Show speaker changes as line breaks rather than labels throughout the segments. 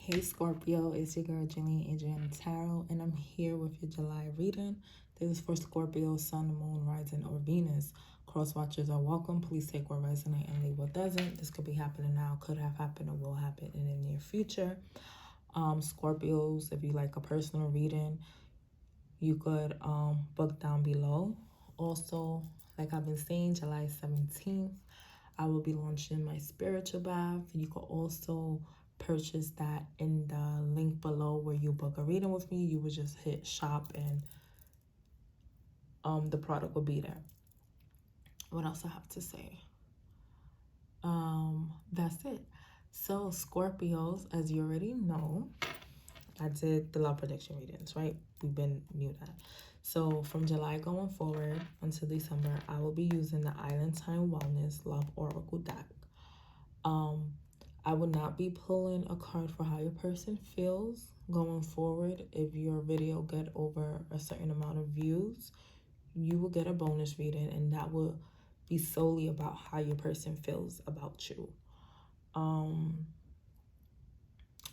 Hey Scorpio, it's your girl Jillian Adriana Tarot, and I'm here with your July reading. This is for Scorpio, Sun, Moon, Rising, or Venus. Cross watchers are welcome. Please take what resonates and leave what doesn't. This could be happening now, could have happened, or will happen in the near future. Scorpios, if you like a personal reading, you could book down below. Also, like I've been saying, July 17th, I will be launching my spiritual bath. You could also purchase that in the link below where you book a reading with me. You would just hit shop and the product will be there. What else I have to say? That's it. So Scorpios, as you already know, I did the love prediction readings, right? We've been knew that. So from July going forward until December, I will be using the Island Time Wellness Love Oracle deck. I will not be pulling a card for how your person feels going forward. If your video get over a certain amount of views, you will get a bonus reading, and that will be solely about how your person feels about you.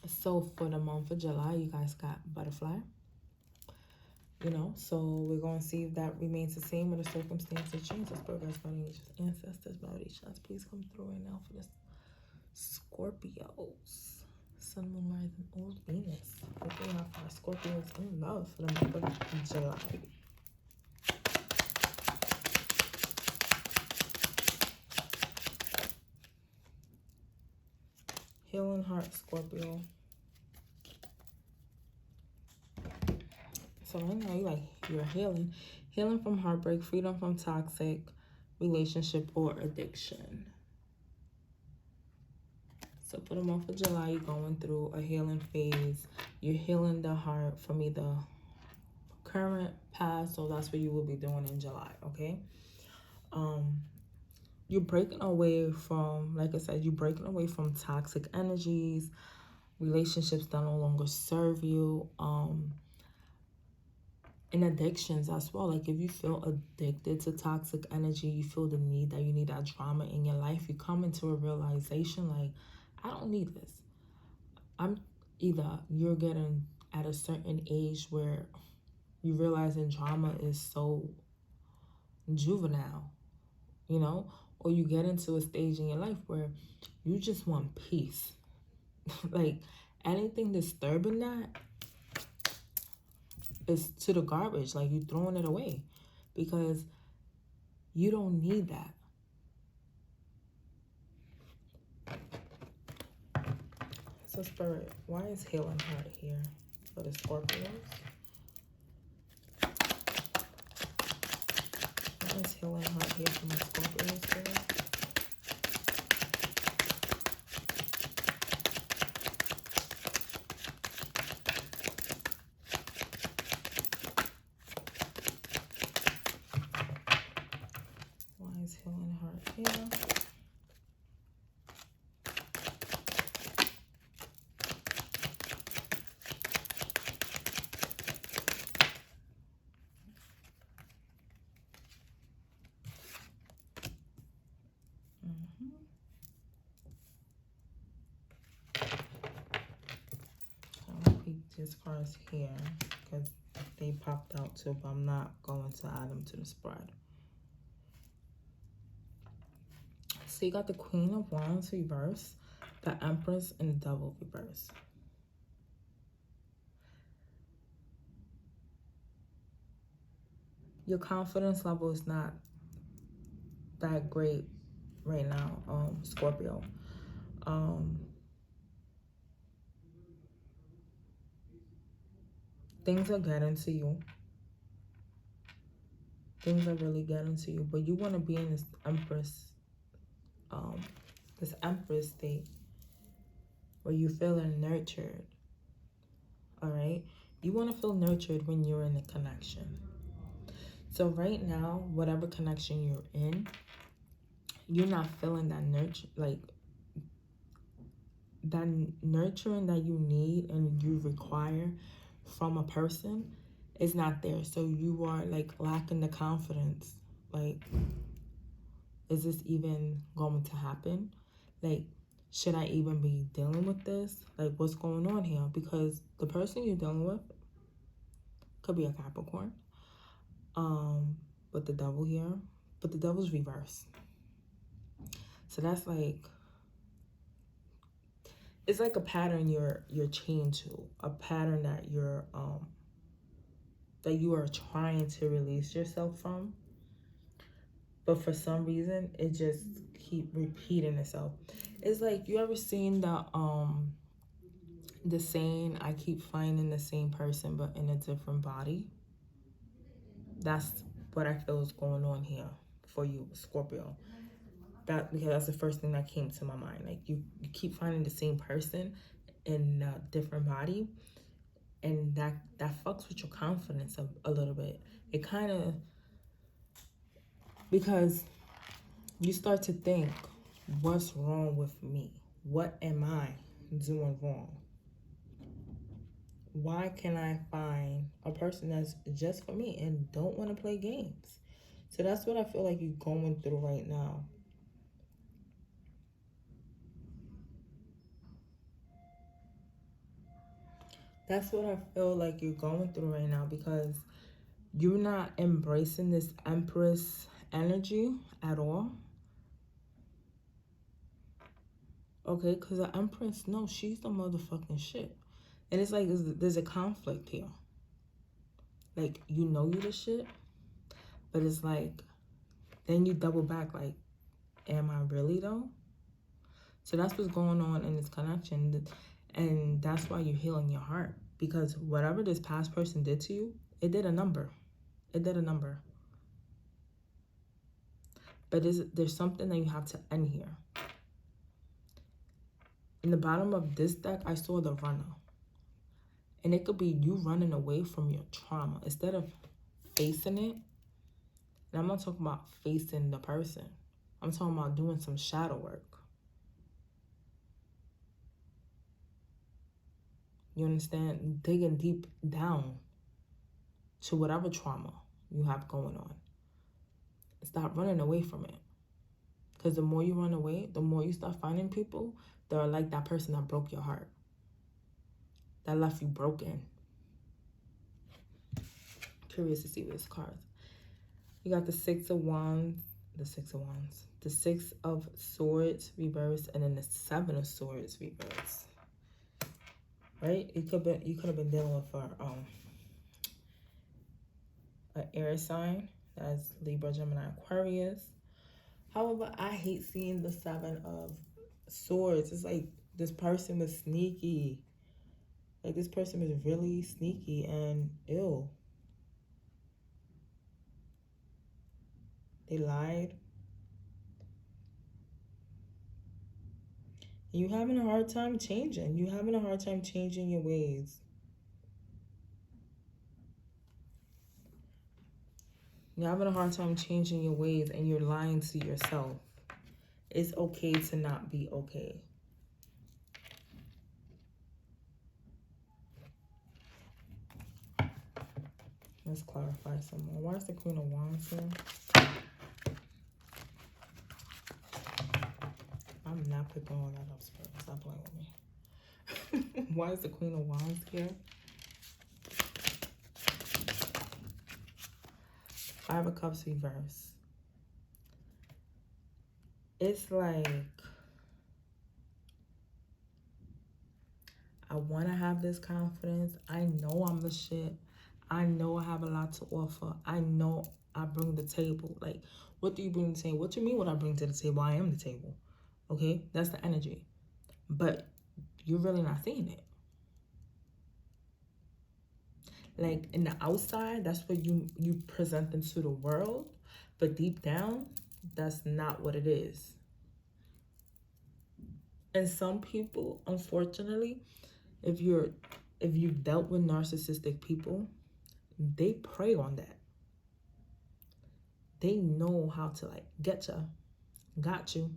So for the month of July, you guys got butterfly. So we're going to see if that remains the same or the circumstances change. Spirit guides, guardians, ancestors, validations, please come through right now for this Scorpios, Sun, Moon, Rising, or Venus. Hopefully we have our Scorpios in love for the month of July. Healing heart, Scorpio. So right now you're healing from heartbreak, freedom from toxic relationship or addiction. So for the month of July, you're going through a healing phase. You're healing the heart from either current, past, so that's what you will be doing in July, okay? You're breaking away from, like I said, you're breaking away from toxic energies, relationships that no longer serve you, and addictions as well. Like if you feel addicted to toxic energy, you feel the need that you need that drama in your life, you come into a realization like, I don't need this. You're getting at a certain age where you realizing drama is so juvenile, or you get into a stage in your life where you just want peace. Like anything disturbing that is to the garbage. Like you throwing it away because you don't need that. So Spirit, why is healing heart here for the Scorpios? Why is healing heart here for my Scorpios, Spirit? Why is healing heart here? These cards here because they popped out too, but I'm not going to add them to the spread. So you got the Queen of Wands reverse, the Empress, and the Devil reverse. Your confidence level is not that great right now, Scorpio. Things are getting to you. Things are really getting to you, but you want to be in this Empress state where you feeling nurtured. All right, you want to feel nurtured when you're in a connection. So right now, whatever connection you're in, you're not feeling that nurture, like that nurturing that you need and you require from a person is not there. So you are like lacking the confidence. Like, is this even going to happen? Like, should I even be dealing with this? Like, what's going on here? Because the person you're dealing with could be a Capricorn. But the devil here, but the devil's reverse. So that's like, it's like a pattern you're chained to, a pattern that you are trying to release yourself from. But for some reason, it just keep repeating itself. It's like, you ever seen the saying, I keep finding the same person but in a different body? That's what I feel is going on here for you, Scorpio. Because that's the first thing that came to my mind. Like, you keep finding the same person in a different body, and that fucks with your confidence a little bit. It kind of, because you start to think, what's wrong with me? What am I doing wrong? Why can I find a person that's just for me and don't want to play games? So that's what I feel like you're going through right now. That's what I feel like you're going through right now, because you're not embracing this Empress energy at all. Okay, because the Empress, no, she's the motherfucking shit. And it's like, there's a conflict here. Like, you know you the shit, but it's like, then you double back, like, am I really though? So that's what's going on in this connection. And that's why you're healing your heart. Because whatever this past person did to you, it did a number. It did a number. But there's something that you have to end here. In the bottom of this deck, I saw the runner. And it could be you running away from your trauma. Instead of facing it, and I'm not talking about facing the person. I'm talking about doing some shadow work. You understand? Digging deep down to whatever trauma you have going on. Stop running away from it. Because the more you run away, the more you start finding people that are like that person that broke your heart. That left you broken. Curious to see this card. You got the Six of Wands, the Six of Swords reversed, and then the Seven of Swords reversed. Right? You could have been dealing with an air sign. That's Libra, Gemini, Aquarius. However, I hate seeing the Seven of Swords. It's like this person was sneaky. Like, this person was really sneaky and ill. They lied. You having a hard time changing. You having a hard time changing your ways. You're having a hard time changing your ways, and you're lying to yourself. It's okay to not be okay. Let's clarify some more. Why is the Queen of Wands here? I'm not picking all that up, Spirit. Stop playing with me. Why is the Queen of Wands here? Five of Cups reverse. It's like, I want to have this confidence. I know I'm the shit. I know I have a lot to offer. I know I bring the table. Like, what do you bring to the table? What do you mean what I bring to the table? I am the table. Okay? That's the energy. But you're really not seeing it. Like, in the outside, that's what you present into the world. But deep down, that's not what it is. And some people, unfortunately, if you've dealt with narcissistic people, they prey on that. They know how to, like, get you, got you.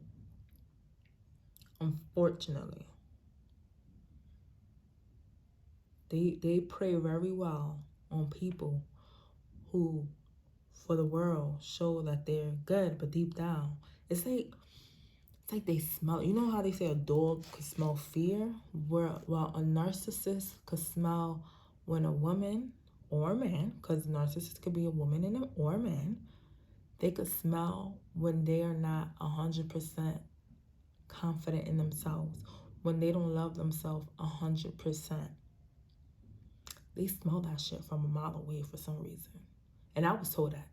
Unfortunately, they prey very well on people who, for the world, show that they're good, but deep down, it's like, It's like they smell. You know how they say a dog could smell fear? While a narcissist could smell when a woman or a man, because narcissist could be a woman or a man, they could smell when they are not 100% confident in themselves, when they don't love themselves 100%. They smell that shit from a mile away for some reason. And I was told that.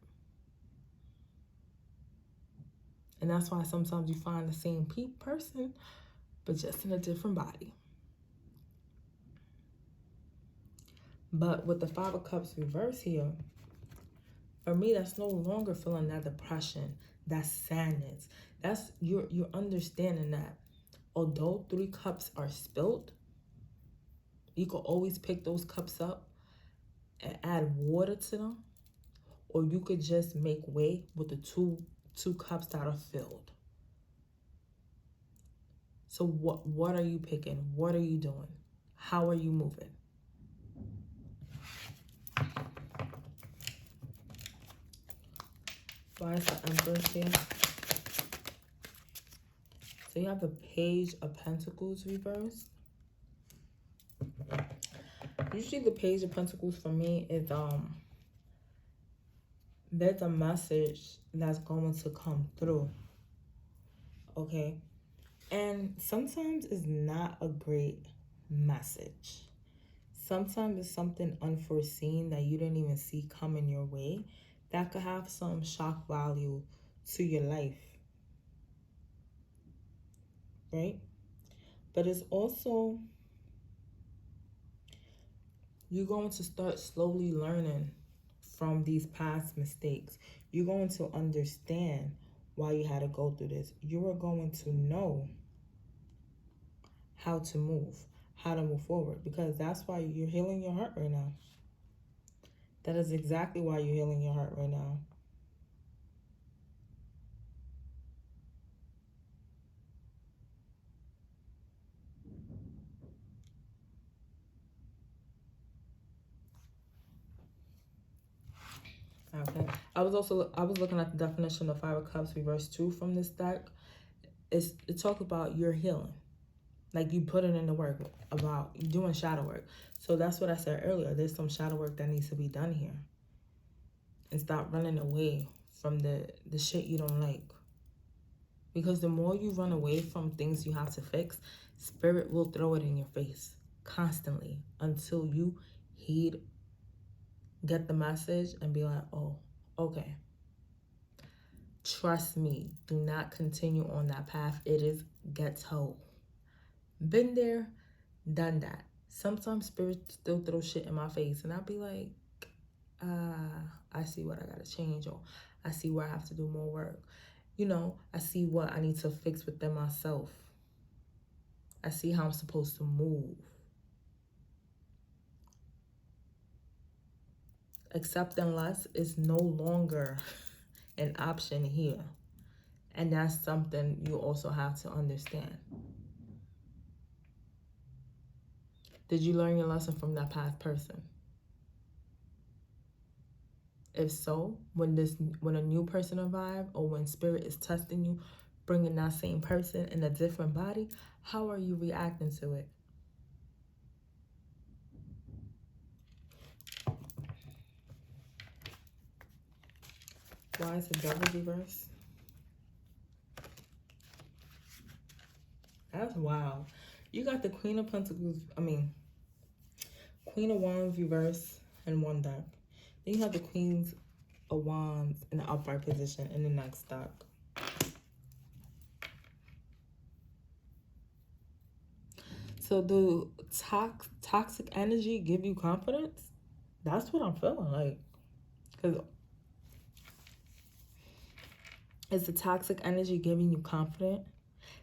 And that's why sometimes you find the same person, but just in a different body. But with the Five of Cups reverse here, for me, that's no longer feeling that depression, that sadness. That's you're understanding that although 3 cups are spilled, you can always pick those cups up and add water to them, or you could just make way with the two cups that are filled. So what are you picking? What are you doing? How are you moving? Why is the Empress here? So you have the Page of Pentacles reversed. Usually the Page of Pentacles for me is there's a message that's going to come through. Okay? And sometimes it's not a great message. Sometimes it's something unforeseen that you didn't even see coming your way that could have some shock value to your life. Right? But it's also, you're going to start slowly learning from these past mistakes. You're going to understand why you had to go through this. You are going to know how to move forward, because that's why you're healing your heart right now. That is exactly why you're healing your heart right now. Okay. I was looking at the definition of Five of Cups reverse 2 from this deck. It talks about your healing. Like you put it in the work about doing shadow work. So that's what I said earlier. There's some shadow work that needs to be done here. And stop running away from the shit you don't like. Because the more you run away from things you have to fix, Spirit will throw it in your face constantly until you get the message and be like, oh, okay. Trust me, do not continue on that path. It is ghetto. Been there, done that. Sometimes Spirit still throw shit in my face and I'll be like, I see what I gotta change, or I see where I have to do more work. You know, I see what I need to fix within myself. I see how I'm supposed to move. Accepting less is no longer an option here. And that's something you also have to understand. Did you learn your lesson from that past person? If so, when a new person arrives, or when Spirit is testing you, bringing that same person in a different body, how are you reacting to it? Why is the Devil reverse? That's wild. You got the Queen of Pentacles, Queen of Wands reverse in one deck. Then you have the Queens of Wands in the upright position in the next deck. So do toxic energy give you confidence? That's what I'm feeling like. Because is the toxic energy giving you confidence?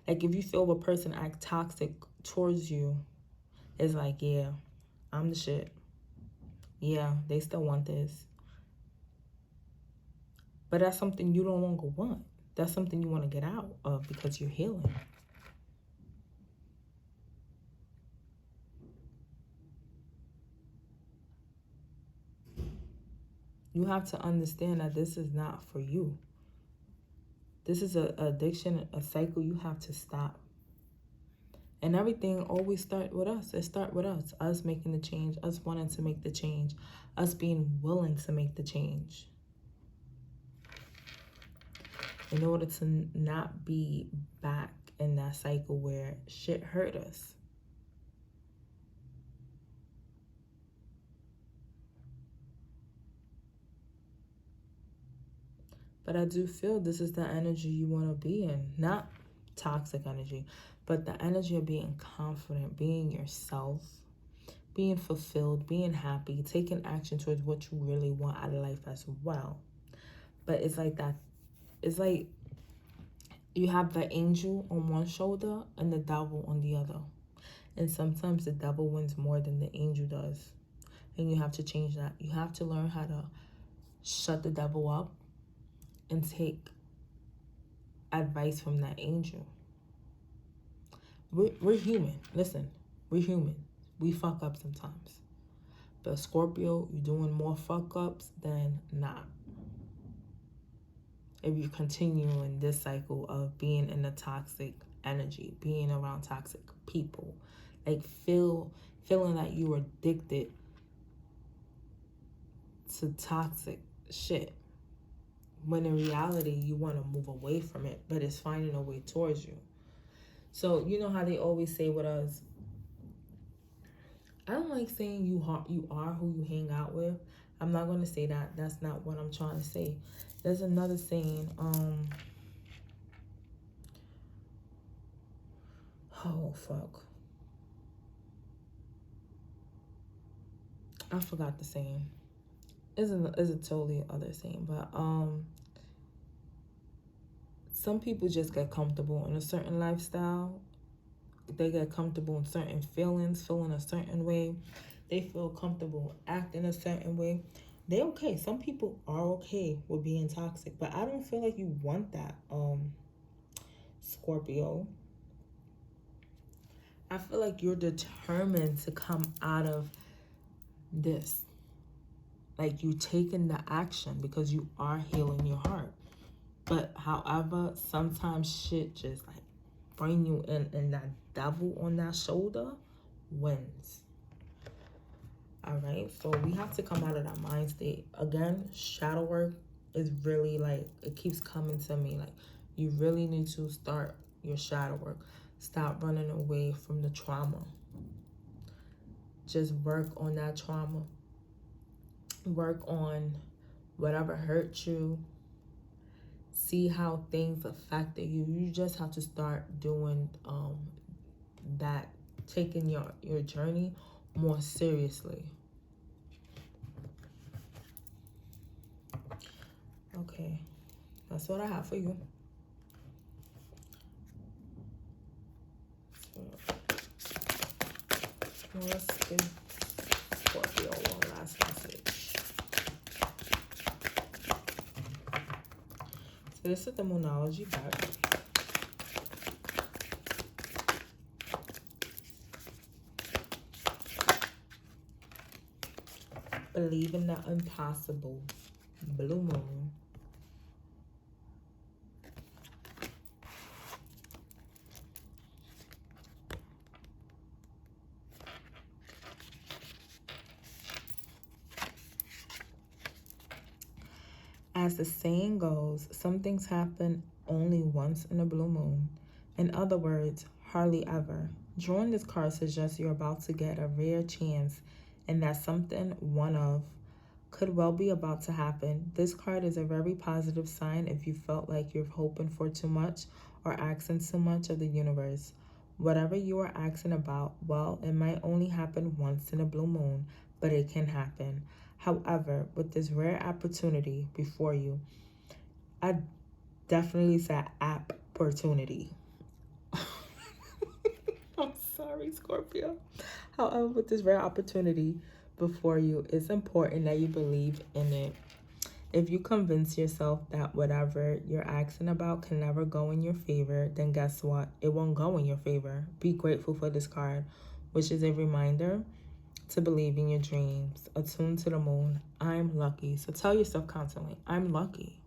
Like if you feel a person act toxic towards you, it's like, yeah, I'm the shit. Yeah, they still want this. But that's something you no longer want. That's something you want to get out of because you're healing. You have to understand that this is not for you. This is an addiction, a cycle you have to stop. And everything always starts with us. It starts with us making the change, us wanting to make the change, us being willing to make the change. In order to not be back in that cycle where shit hurt us. But I do feel this is the energy you want to be in. Not toxic energy, but the energy of being confident, being yourself, being fulfilled, being happy, taking action towards what you really want out of life as well. But it's like that. It's like you have the angel on one shoulder and the devil on the other. And sometimes the devil wins more than the angel does. And you have to change that. You have to learn how to shut the devil up and take advice from that angel. We're human. Listen, we're human. We fuck up sometimes. But Scorpio, you're doing more fuck ups than not. If you continue in this cycle of being in a toxic energy, being around toxic people, like feeling that you are addicted to toxic shit. When in reality, you want to move away from it, but it's finding a way towards you. So, you know how they always say with us, I don't like saying you are who you hang out with. I'm not going to say that. That's not what I'm trying to say. There's another saying, oh, fuck. I forgot the saying. It's a totally other saying, but some people just get comfortable in a certain lifestyle. They get comfortable in certain feelings, feeling a certain way. They feel comfortable acting a certain way. They okay. Some people are okay with being toxic, but I don't feel like you want that, Scorpio. I feel like you're determined to come out of this. Like you taking the action because you are healing your heart. But however, sometimes shit just like bring you in, and that devil on that shoulder wins. All right, so we have to come out of that mind state. Again, shadow work is really like, it keeps coming to me. Like, you really need to start your shadow work. Stop running away from the trauma. Just work on that trauma. Work on whatever hurt you. See how things affected you. You just have to start doing that, taking your journey more seriously. Okay, that's what I have for you. So, let's give Scorpio one last message. So this is the Moonology deck. Believe in the impossible. Blue moon. As the saying goes, some things happen only once in a blue moon. In other words, hardly ever. Drawing this card suggests you're about to get a rare chance and that something one of could well be about to happen. This card is a very positive sign if you felt like you're hoping for too much or asking too much of the universe. Whatever you are asking about, well, it might only happen once in a blue moon, but it can happen. However, with this rare opportunity before you, I definitely said opportunity. I'm sorry, Scorpio. However, with this rare opportunity before you, it's important that you believe in it. If you convince yourself that whatever you're asking about can never go in your favor, then guess what? It won't go in your favor. Be grateful for this card, which is a reminder to believe in your dreams. Attune to the moon. I'm lucky. So tell yourself constantly, I'm lucky.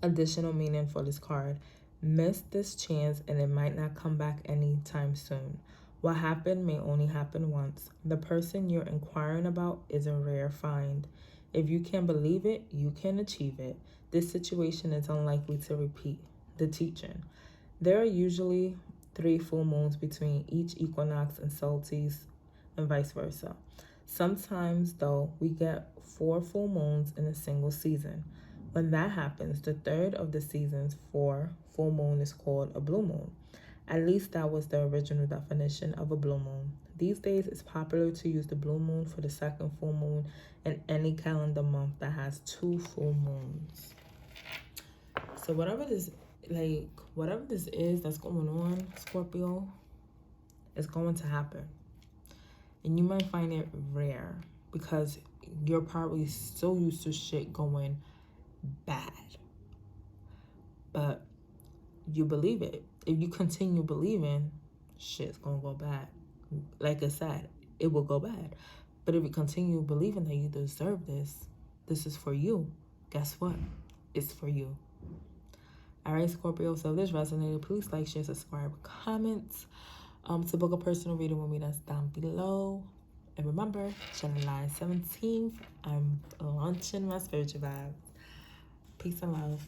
Additional meaning for this card: miss this chance and it might not come back anytime soon. What happened may only happen once. The person you're inquiring about is a rare find. If you can believe it, you can achieve it. This situation is unlikely to repeat. The teaching: there are usually 3 full moons between each equinox and solstice, and vice versa. Sometimes, though, we get 4 full moons in a single season. When that happens, the third of the season's 4 full moon is called a blue moon. At least that was the original definition of a blue moon. These days, it's popular to use the blue moon for the second full moon in any calendar month that has 2 full moons. So whatever this is that's going on, Scorpio, is going to happen. And you might find it rare because you're probably so used to shit going bad. But you believe it. If you continue believing, shit's gonna go bad. Like I said, it will go bad. But if you continue believing that you deserve this, this is for you. Guess what? It's for you. All right, Scorpio, so if this resonated, please like, share, subscribe, comment. To book a personal reading with me, that's down below. And remember, July 17th, I'm launching my spiritual vibes. Peace and love.